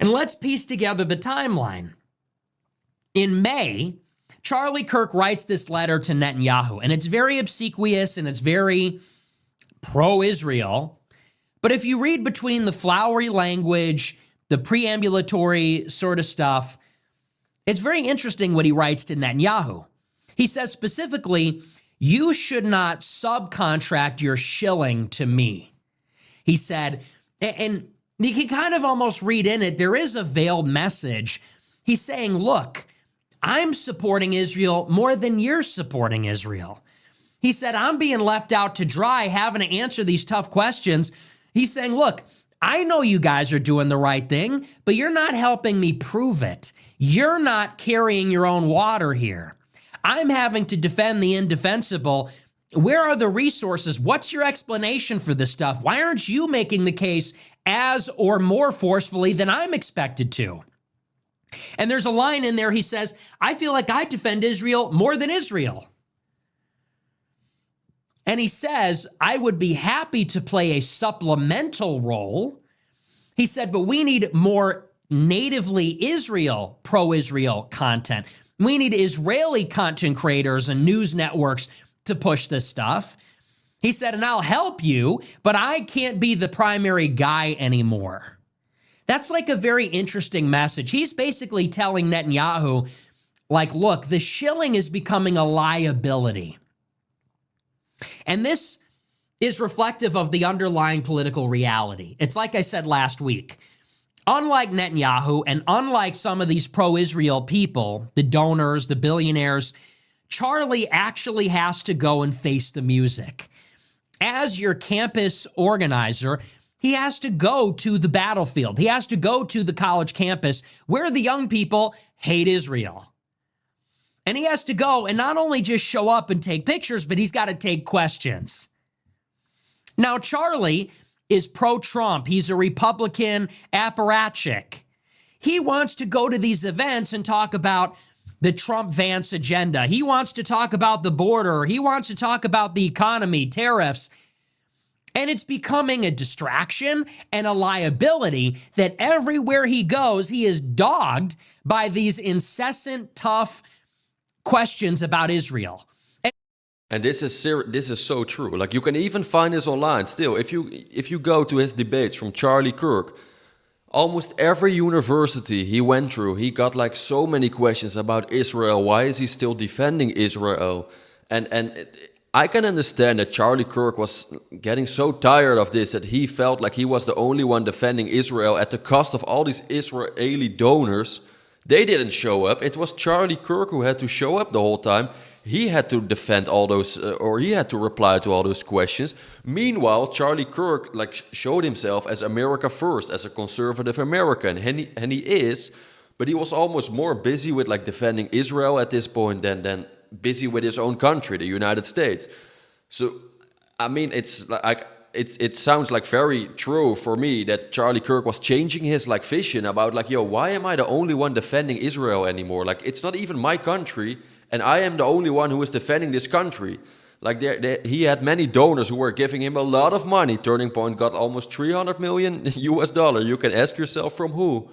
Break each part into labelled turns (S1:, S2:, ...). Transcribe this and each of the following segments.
S1: And let's piece together the timeline. In May, Charlie Kirk writes this letter to Netanyahu, and it's very obsequious and it's very pro-Israel. But if you read between the flowery language, the preambulatory sort of stuff, it's very interesting what he writes to Netanyahu. He says specifically, you should not subcontract your shilling to me. He said, and you can kind of almost read in it, there is a veiled message. He's saying, look, I'm supporting Israel more than you're supporting Israel. He said, I'm being left out to dry, having to answer these tough questions. He's saying, look, I know you guys are doing the right thing, but you're not helping me prove it. You're not carrying your own water here. I'm having to defend the indefensible. Where are the resources? What's your explanation for this stuff? Why aren't you making the case as or more forcefully than I'm expected to? And there's a line in there, he says, I feel like I defend Israel more than Israel. And he says, I would be happy to play a supplemental role. He said, but we need more natively pro-Israel content. We need Israeli content creators and news networks to push this stuff. He said, and I'll help you, but I can't be the primary guy anymore. That's like a very interesting message. He's basically telling Netanyahu, like, look, the shilling is becoming a liability. And this is reflective of the underlying political reality. It's like I said last week. Unlike Netanyahu and unlike some of these pro-Israel people, the donors, the billionaires, Charlie actually has to go and face the music. As your campus organizer, he has to go to the battlefield. He has to go to the college campus where the young people hate Israel. And he has to go and not only just show up and take pictures, but he's got to take questions. Now, Charlie is pro-Trump. He's a Republican apparatchik. He wants to go to these events and talk about the Trump-Vance agenda. He wants to talk about the border. He wants to talk about the economy, tariffs. And it's becoming a distraction and a liability that everywhere he goes, he is dogged by these incessant, tough questions about Israel.
S2: And this is so true. Like, you can even find this online still. If you go to his debates from Charlie Kirk, almost every university he went through, he got like so many questions about Israel. Why is he still defending Israel? And I can understand that Charlie Kirk was getting so tired of this that he felt like he was the only one defending Israel at the cost of all these Israeli donors. They didn't show up. It was Charlie Kirk who had to show up the whole time. He had to defend all those, or he had to reply to all those questions. Meanwhile, Charlie Kirk showed himself as America first, as a conservative American, and he is. But he was almost more busy with defending Israel at this point than busy with his own country, the United States. So, I mean, it's like it sounds like very true for me that Charlie Kirk was changing his vision about why am I the only one defending Israel anymore? It's not even my country. And I am the only one who is defending this country. He had many donors who were giving him a lot of money. Turning Point got almost $300 million US. You can ask yourself from who.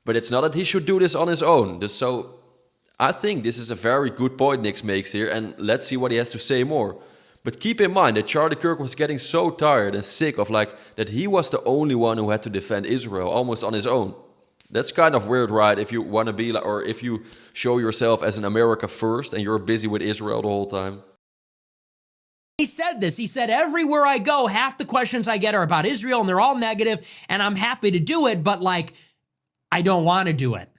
S2: But it's not that he should do this on his own. So I think this is a very good point Nick makes here. And let's see what he has to say more. But keep in mind that Charlie Kirk was getting so tired and sick of that he was the only one who had to defend Israel almost on his own. That's kind of weird, right? If you want to be or if you show yourself as an America first and you're busy with Israel the whole time.
S1: He said this. He said, everywhere I go, half the questions I get are about Israel and they're all negative and I'm happy to do it, but I don't want to do it.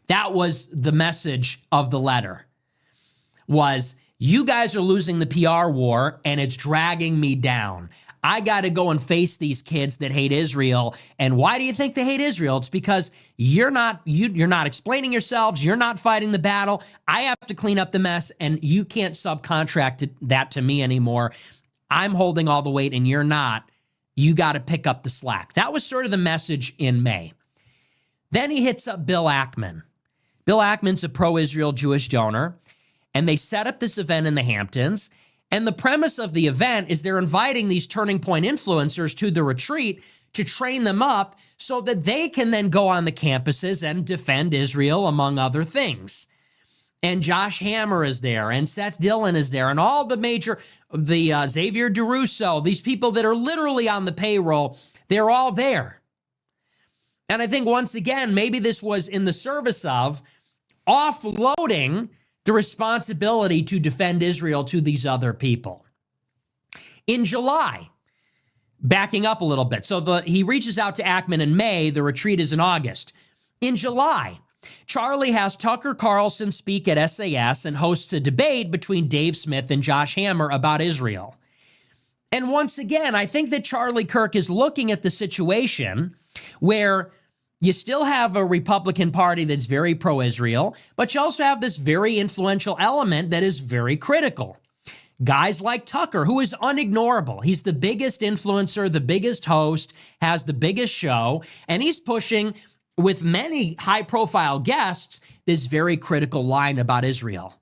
S1: That was the message of the letter, was you guys are losing the PR war and it's dragging me down. I got to go and face these kids that hate Israel. And why do you think they hate Israel? It's because you're not explaining yourselves. You're not fighting the battle. I have to clean up the mess and you can't subcontract that to me anymore. I'm holding all the weight and you're not. You got to pick up the slack. That was sort of the message in May. Then he hits up Bill Ackman. Bill Ackman's a pro-Israel Jewish donor. And they set up this event in the Hamptons. And the premise of the event is they're inviting these Turning Point influencers to the retreat to train them up so that they can then go on the campuses and defend Israel, among other things. And Josh Hammer is there, and Seth Dillon is there, and all the Xavier DeRusso, these people that are literally on the payroll, they're all there. And I think once again, maybe this was in the service of offloading the responsibility to defend Israel to these other people. In July, backing up a little bit, so he reaches out to Ackman in May, the retreat is in August. In July, Charlie has Tucker Carlson speak at SAS and hosts a debate between Dave Smith and Josh Hammer about Israel. And once again, I think that Charlie Kirk is looking at the situation where you still have a Republican Party that's very pro-Israel, but you also have this very influential element that is very critical. Guys like Tucker, who is unignorable. He's the biggest influencer, the biggest host, has the biggest show, and he's pushing, with many high-profile guests, this very critical line about Israel.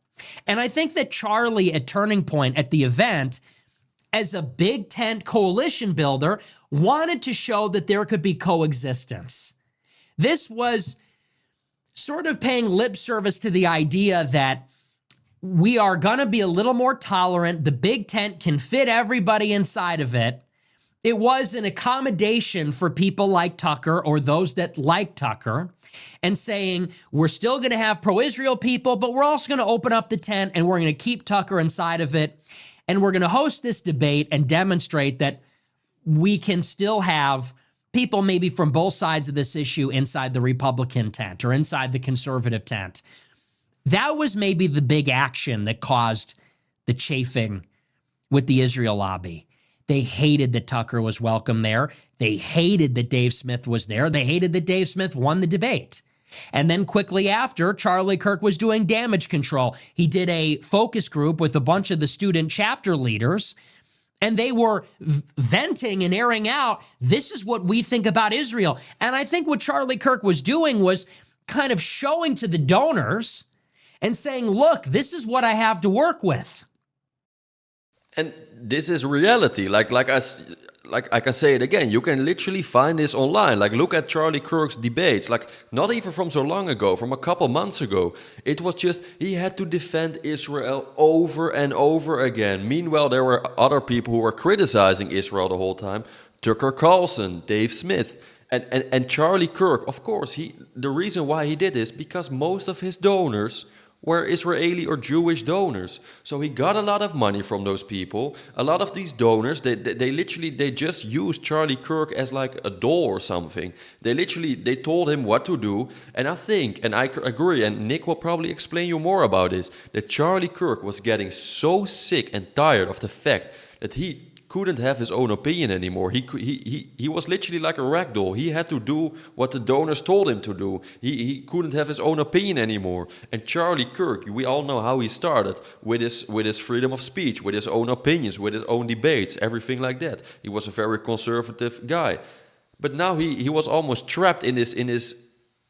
S1: And I think that Charlie, at Turning Point at the event, as a big tent coalition builder, wanted to show that there could be coexistence. This was sort of paying lip service to the idea that we are going to be a little more tolerant. The big tent can fit everybody inside of it. It was an accommodation for people like Tucker or those that like Tucker, and saying we're still going to have pro-Israel people, but we're also going to open up the tent and we're going to keep Tucker inside of it. And we're going to host this debate and demonstrate that we can still have people maybe from both sides of this issue inside the Republican tent or inside the conservative tent. That was maybe the big action that caused the chafing with the Israel lobby. They hated that Tucker was welcome there. They hated that Dave Smith was there. They hated that Dave Smith won the debate. And then quickly after, Charlie Kirk was doing damage control. He did a focus group with a bunch of the student chapter leaders, and they were venting and airing out, this is what we think about Israel. And I think what Charlie Kirk was doing was kind of showing to the donors and saying, look, this is what I have to work with.
S2: And this is reality. Like I can say it again, you can literally find this online. Like, look at Charlie Kirk's debates. Like, not even from so long ago, from a couple months ago. It was just, he had to defend Israel over and over again. Meanwhile, there were other people who were criticizing Israel the whole time. Tucker Carlson, Dave Smith. And Charlie Kirk, of course, the reason why he did this, because most of his donors were Israeli or Jewish donors. So he got a lot of money from those people. A lot of these donors, they just used Charlie Kirk as like a doll or something. They told him what to do. And I think, and I agree, and Nick will probably explain you more about this, that Charlie Kirk was getting so sick and tired of the fact that he couldn't have his own opinion anymore. He was literally like a ragdoll. He had to do what the donors told him to do. He couldn't have his own opinion anymore. And Charlie Kirk, we all know how he started with his freedom of speech, with his own opinions, with his own debates, everything like that. He was a very conservative guy. But now he was almost trapped in this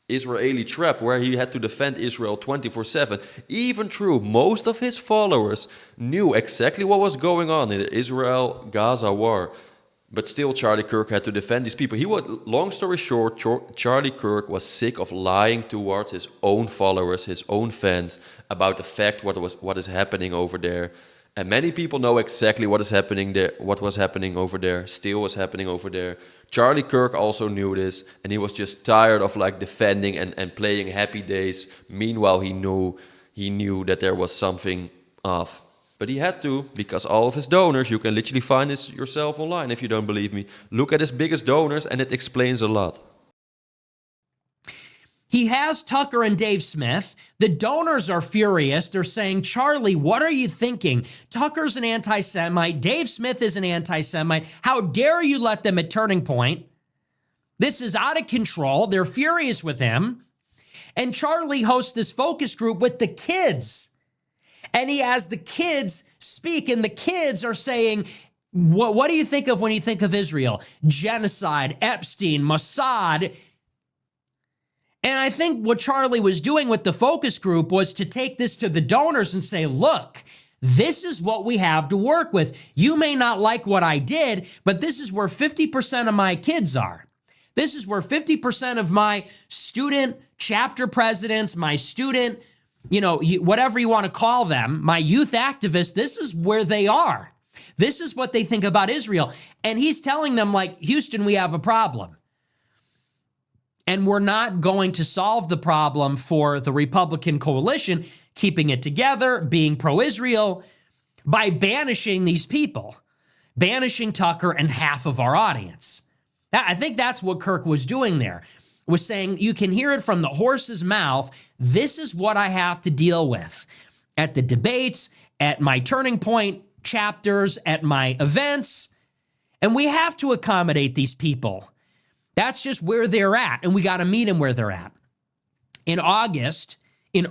S2: Israeli trap where he had to defend Israel 24/7. Even though most of his followers knew exactly what was going on in the Israel-Gaza war. But still, Charlie Kirk had to defend these people. Long story short, Charlie Kirk was sick of lying towards his own followers, his own fans, about the fact what is happening over there. And many people know exactly what is happening there, what was happening over there, still was happening over there. Charlie Kirk also knew this, and he was just tired of like defending and playing happy days. Meanwhile, he knew that there was something off. But he had to, because all of his donors, you can literally find this yourself online if you don't believe me. Look at his biggest donors, and it explains a lot.
S1: He has Tucker and Dave Smith. The donors are furious. They're saying, Charlie, what are you thinking? Tucker's an anti-Semite. Dave Smith is an anti-Semite. How dare you let them at Turning Point? This is out of control. They're furious with him. And Charlie hosts this focus group with the kids. And he has the kids speak, and the kids are saying, what do you think of when you think of Israel? Genocide, Epstein, Mossad. And I think what Charlie was doing with the focus group was to take this to the donors and say, look, This is what we have to work with. You may not like what I did, but this is where 50% of my kids are. This is where 50% of my student chapter presidents, my student, whatever you want to call them, my youth activists, this is where they are. This is what they think about Israel. And he's telling them, like, Houston, we have a problem. And we're not going to solve the problem for the Republican coalition, keeping it together, being pro-Israel, by banishing these people, banishing Tucker and half of our audience. I think that's what Kirk was doing there, was saying, you can hear it from the horse's mouth. This is what I have to deal with at the debates, at my Turning Point chapters, at my events. And we have to accommodate these people. That's just where they're at, and we got to meet them where they're at. In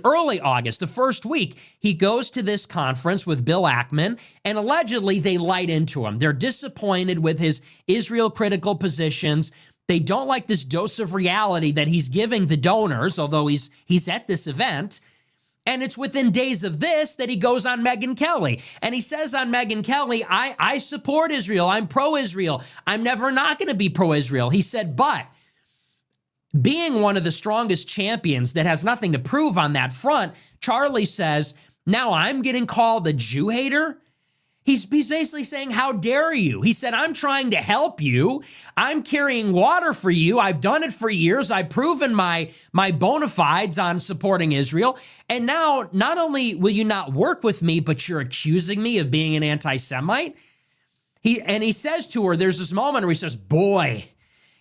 S1: early August, the first week, he goes to this conference with Bill Ackman, and allegedly they light into him. They're disappointed with his Israel-critical positions. They don't like this dose of reality that he's giving the donors, although he's at this event. And it's within days of this that he goes on Megyn Kelly. And he says on Megyn Kelly, I support Israel. I'm pro-Israel. I'm never not going to be pro-Israel. He said, but being one of the strongest champions that has nothing to prove on that front, Charlie says, now I'm getting called a Jew hater. He's basically saying, how dare you? He said, I'm trying to help you. I'm carrying water for you. I've done it for years. I've proven my bona fides on supporting Israel. And now, not only will you not work with me, but you're accusing me of being an anti-Semite. He says to her, there's this moment where he says, boy,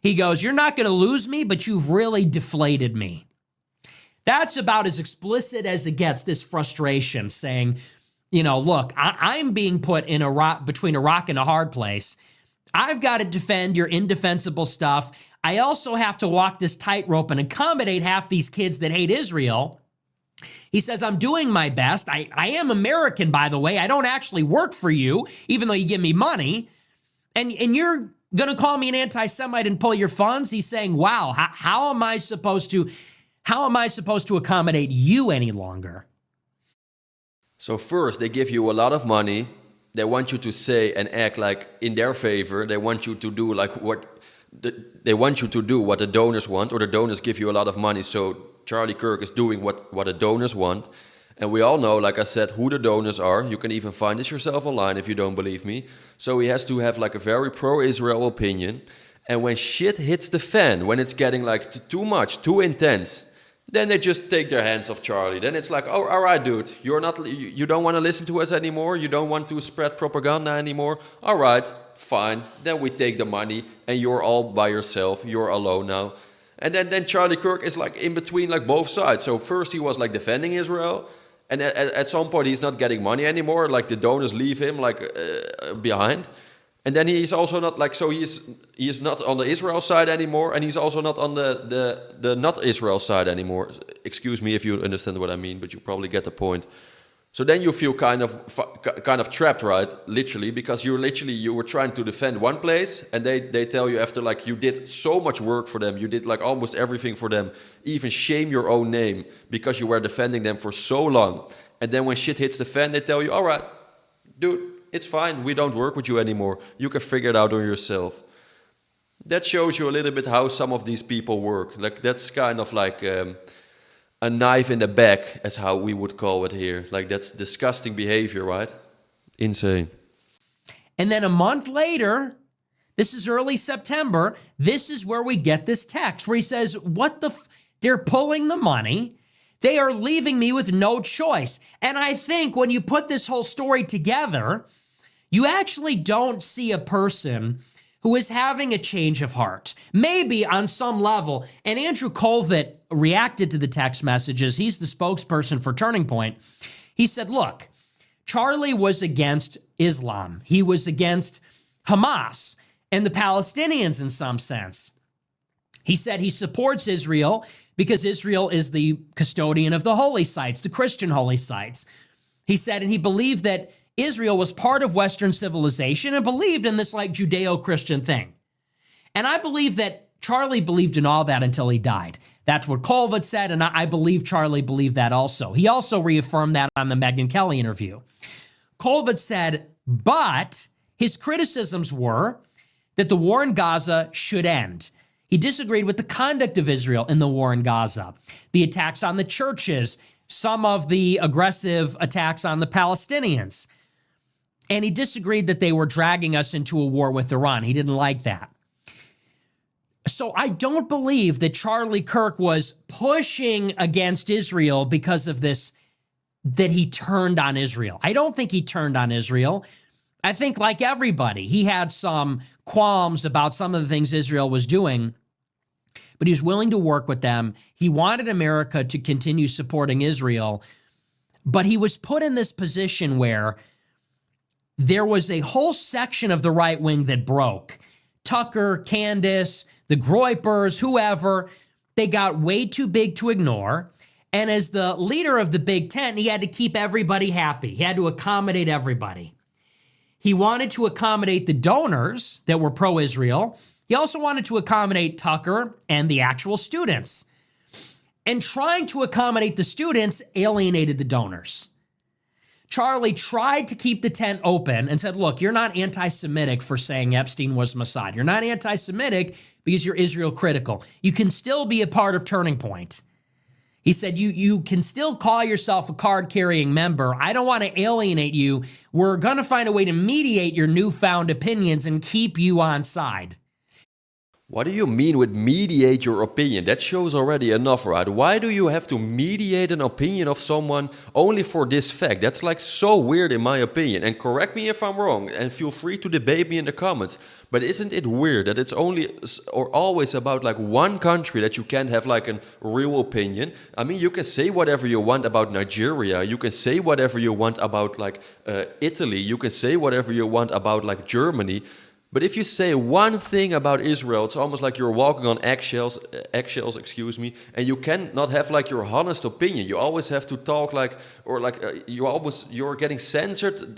S1: he goes, you're not going to lose me, but you've really deflated me. That's about as explicit as it gets, this frustration, saying, look, I'm being put in between a rock and a hard place. I've got to defend your indefensible stuff. I also have to walk this tightrope and accommodate half these kids that hate Israel. He says, I'm doing my best. I am American, by the way. I don't actually work for you, even though you give me money. And you're going to call me an anti-Semite and pull your funds? He's saying, wow, how am I supposed to accommodate you any longer?
S2: So first, they give you a lot of money. They want you to say and act like in their favor. They want you to do what the donors want, or the donors give you a lot of money. So Charlie Kirk is doing what the donors want. And we all know, like I said, who the donors are. You can even find this yourself online if you don't believe me. So he has to have like a very pro-Israel opinion. And when shit hits the fan, when it's getting like too much, too intense, then they just take their hands off Charlie. Then it's like, oh, all right, dude, you don't want to listen to us anymore? You don't want to spread propaganda anymore? All right, fine. Then we take the money and you're all by yourself. You're alone now. And then Charlie Kirk is like in between like both sides. So first he was like defending Israel. And at some point he's not getting money anymore. Like the donors leave him like behind. And then he's also not like, so he's not on the Israel side anymore, and he's also not on the not Israel side anymore. Excuse me if you understand what I mean, but you probably get the point. So then you feel kind of trapped, right? Literally, because you were trying to defend one place, and they tell you after like you did so much work for them, you did like almost everything for them, even shame your own name because you were defending them for so long. And then when shit hits the fan, they tell you, all right, dude, it's fine, we don't work with you anymore. You can figure it out on yourself. That shows you a little bit how some of these people work. Like that's kind of like a knife in the back, as how we would call it here. Like that's disgusting behavior, right? Insane.
S1: And then a month later, this is early September, this is where we get this text where he says, they're pulling the money. They are leaving me with no choice. And I think when you put this whole story together, you actually don't see a person who is having a change of heart. Maybe on some level, and Andrew Colvett reacted to the text messages. He's the spokesperson for Turning Point. He said, look, Charlie was against Islam. He was against Hamas and the Palestinians in some sense. He said he supports Israel because Israel is the custodian of the holy sites, the Christian holy sites. He said, and he believed that Israel was part of Western civilization and believed in this like Judeo-Christian thing. And I believe that Charlie believed in all that until he died. That's what Colvett said, and I believe Charlie believed that also. He also reaffirmed that on the Megyn Kelly interview. Colvin said, but his criticisms were that the war in Gaza should end. He disagreed with the conduct of Israel in the war in Gaza, the attacks on the churches, some of the aggressive attacks on the Palestinians. And he disagreed that they were dragging us into a war with Iran. He didn't like that. So I don't believe that Charlie Kirk was pushing against Israel because of this, that he turned on Israel. I don't think he turned on Israel. I think, like everybody, he had some qualms about some of the things Israel was doing, but he was willing to work with them. He wanted America to continue supporting Israel, but he was put in this position where there was a whole section of the right wing that broke. Tucker, Candace, the Groypers, whoever, they got way too big to ignore. And as the leader of the Big Tent, he had to keep everybody happy. He had to accommodate everybody. He wanted to accommodate the donors that were pro-Israel. He also wanted to accommodate Tucker and the actual students. And trying to accommodate the students alienated the donors. Charlie tried to keep the tent open and said, look, you're not anti-Semitic for saying Epstein was Mossad. You're not anti-Semitic because you're Israel critical. You can still be a part of Turning Point. He said, you can still call yourself a card-carrying member. I don't want to alienate you. We're going to find a way to mediate your newfound opinions and keep you on side.
S2: What do you mean with mediate your opinion? That shows already enough, right? Why do you have to mediate an opinion of someone only for this fact? That's like so weird in my opinion. And correct me if I'm wrong, and feel free to debate me in the comments. But isn't it weird that it's only or always about like one country that you can't have like a real opinion? I mean, you can say whatever you want about Nigeria. You can say whatever you want about like Italy. You can say whatever you want about like Germany. But if you say one thing about Israel, it's almost like you're walking on eggshells, and you cannot have like your honest opinion. You always have to talk like, or like you're getting censored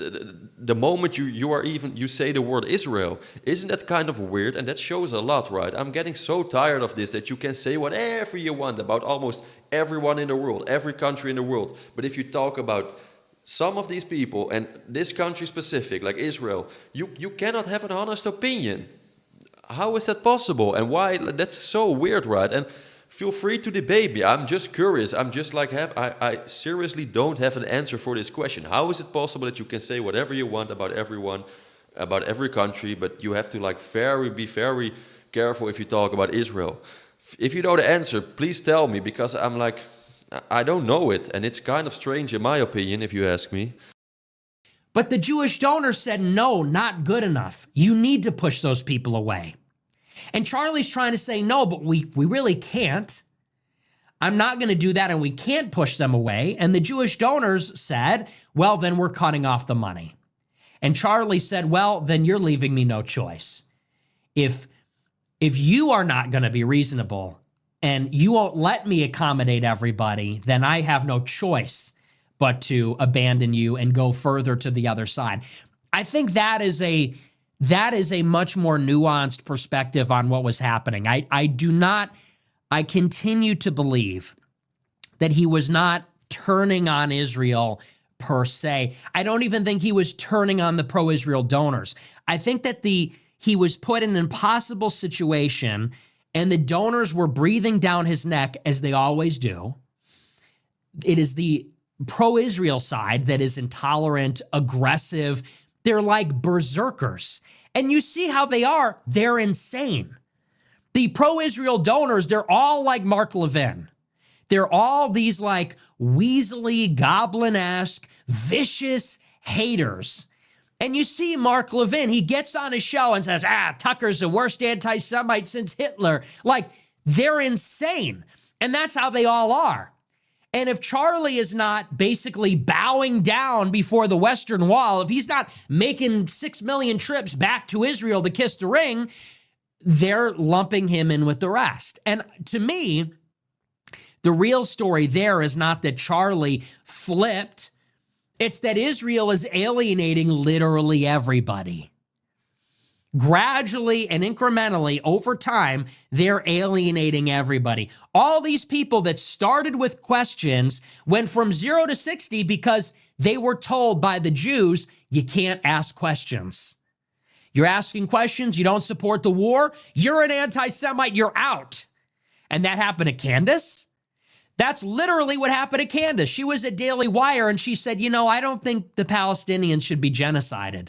S2: the moment you say the word Israel. Isn't that kind of weird? And that shows a lot, right? I'm getting so tired of this that you can say whatever you want about almost everyone in the world, every country in the world. But if you talk about some of these people, and this country specific, like Israel, you cannot have an honest opinion. How is that possible? And why? That's so weird, right? And feel free to debate me. I'm just curious. I'm just like, I seriously don't have an answer for this question. How is it possible that you can say whatever you want about everyone, about every country, but you have to like be very careful if you talk about Israel? If you know the answer, please tell me, because I'm like, I don't know it, and it's kind of strange in my opinion, if you ask me.
S1: But the Jewish donors said, no, not good enough. You need to push those people away. And Charlie's trying to say, no, but we really can't. I'm not going to do that, and we can't push them away. And the Jewish donors said, well, then we're cutting off the money. And Charlie said, well, then you're leaving me no choice. If you are not going to be reasonable, and you won't let me accommodate everybody, then I have no choice but to abandon you and go further to the other side. I think that is a much more nuanced perspective on what was happening. I continue to believe that he was not turning on Israel per se. I don't even think he was turning on the pro-Israel donors. I think that he was put in an impossible situation, and the donors were breathing down his neck, as they always do. It is the pro-Israel side that is intolerant, aggressive. They're like berserkers. And you see how they are. They're insane. The pro-Israel donors, they're all like Mark Levin. They're all these like weaselly, goblin-esque, vicious haters. And you see Mark Levin, he gets on his show and says, Tucker's the worst anti-Semite since Hitler. Like, they're insane. And that's how they all are. And if Charlie is not basically bowing down before the Western Wall, if he's not making 6 million trips back to Israel to kiss the ring, they're lumping him in with the rest. And to me, the real story there is not that Charlie flipped. It's that Israel is alienating literally everybody. Gradually and incrementally over time, they're alienating everybody. All these people that started with questions went from 0 to 60 because they were told by the Jews, you can't ask questions. You're asking questions, you don't support the war, you're an anti-Semite, you're out. And that happened to Candace. That's literally what happened to Candace. She was at Daily Wire and she said, I don't think the Palestinians should be genocided.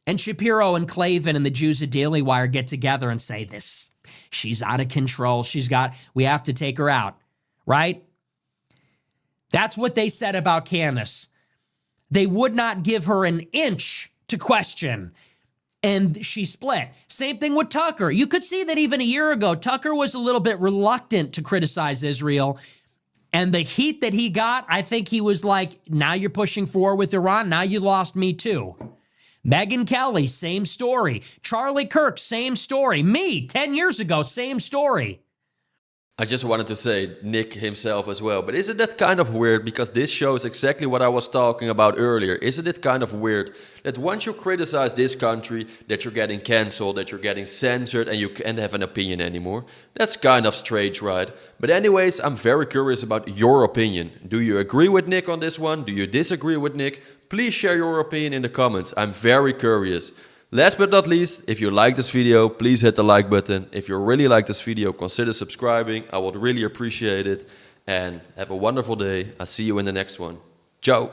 S1: And Shapiro and Clavin and the Jews at Daily Wire get together and say this. She's out of control. We have to take her out, right? That's what they said about Candace. They would not give her an inch to question. And she split. Same thing with Tucker. You could see that even a year ago, Tucker was a little bit reluctant to criticize Israel. And the heat that he got, I think he was like, now you're pushing for war with Iran. Now you lost me too. Megyn Kelly, same story. Charlie Kirk, same story. Me, 10 years ago, same story.
S2: I just wanted to say Nick himself as well. But isn't that kind of weird? Because this shows exactly what I was talking about earlier. Isn't it kind of weird that once you criticize this country, that you're getting cancelled, that you're getting censored, and you can't have an opinion anymore? That's kind of strange, right? But anyways, I'm very curious about your opinion. Do you agree with Nick on this one? Do you disagree with Nick? Please share your opinion in the comments. I'm very curious. Last but not least, if you like this video, please hit the like button. If you really like this video, consider subscribing. I would really appreciate it. And have a wonderful day. I'll see you in the next one. Ciao.